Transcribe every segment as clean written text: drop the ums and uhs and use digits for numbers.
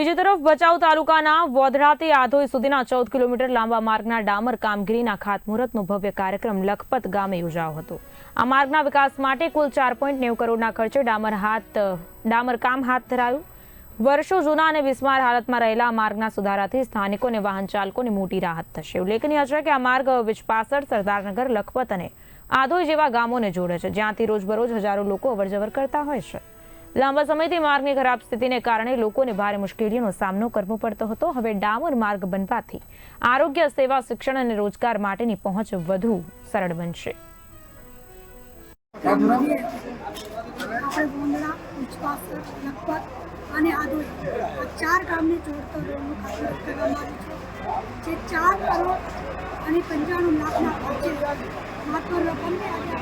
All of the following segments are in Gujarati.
બીજી તરફ ભચાઉ તાલુકાના વોધરાથી આધોઈ સુધીના 14 કિલોમીટર લાંબા માર્ગના ડામર કામગીરીના ખાતમુહૂર્તનો ભવ્ય કાર્યક્રમ લખપત ગામે યોજાયો હતો। આ માર્ગના વિકાસ માટે કુલ 4.90 કરોડના ખર્ચે ડામર કામ હાથ ધરાયું। વર્ષો જૂના અને બિસ્માર હાલતમાં રહેલા માર્ગના સુધારાથી સ્થાનિકોને વાહન ચાલકોને મોટી રાહત થશે। ઉલ્લેખનીય છે કે આ માર્ગ વિજપાસર, સરદારનગર, લખપત અને આધોઈ જેવા ગામોને જોડે છે, જ્યાંથી રોજબરોજ હજારો લોકો અવરજવર કરતા હોય છે। લાંબા સમયથી માર્ગની ખરાબ સ્થિતિને કારણે લોકોને ભારે મુશ્કેલીઓનો સામનો કરવો પડતો હતો। હવે ડામર માર્ગ બનવાથી આરોગ્ય સેવા, શિક્ષણ અને રોજગાર માટેની પહોંચ વધુ સરળ બનશે। અને આધોઈ આ 4 ગામને જોડતો રોડનું ખાતમુહૂર્ત કરવામાં આવ્યું છે, જે 4 કરોડ અને 95 લાખના ખર્ચે માત્ર રકમને આજે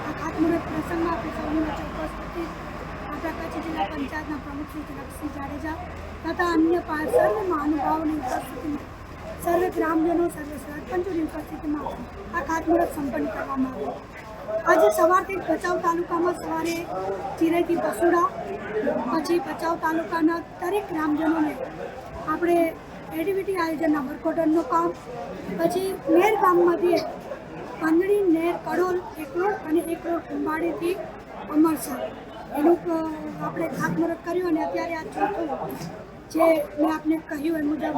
આ ખાતમુહૂર્ત પ્રસંગમાં આપણે સૌની ચોક્કસ આપણા કચ્છ જિલ્લા પંચાયતના પ્રમુખ શ્રી તિલકસિંહ જાડેજા તથા અન્ય સર્વ મહાનુભાવોની ઉપસ્થિતિમાં, સર્વે ગ્રામજનો, સર્વે સરપંચોની ઉપસ્થિતિમાં આ ખાતમુહૂર્ત સંપન્ન કરવામાં આવ્યું। આજે સવારથી ભચાઉ તાલુકામાં સવારે ચિરેથી પસુડા, પછી ભચાઉ તાલુકાના દરેક ગ્રામજનોને આપણે એક્ટિવિટી આયોજનના વર્કઓર્ડરનું કામ, પછી નેર ગામમાંથી પાંદડી, નેર, કડોલ, એકરોડ અને એકરોડ કુંભાડીથી અમરસર એનું આપણે ખાતમુહૂર્ત કર્યું। અને અત્યારે આ ચોથું જે મેં આપને કહ્યું એ મુજબ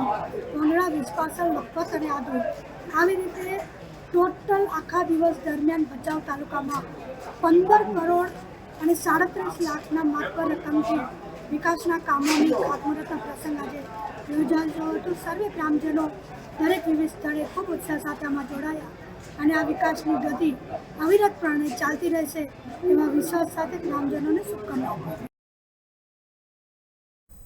વોંદરા, વિજપાસર, લખપત અને આધોઈ આવી રીતે ટોટલ આખા દિવસ દરમિયાન ભચાઉ તાલુકામાં 15 કરોડ અને 37 લાખના માર્ગ પર રકમથી વિકાસના કામોની ખાતમુહૂર્તનો પ્રસંગ આજે યોજાયો હતો। સર્વે ગ્રામજનો દરેક વિવિધ સ્થળે ખૂબ ઉત્સાહ સાથે આમાં જોડાયા અને આ વિકાસની ગતિ અવિરતપણે ચાલતી રહેશે એવા વિશ્વાસ સાથે ગ્રામજનોને શુભકામનાઓ।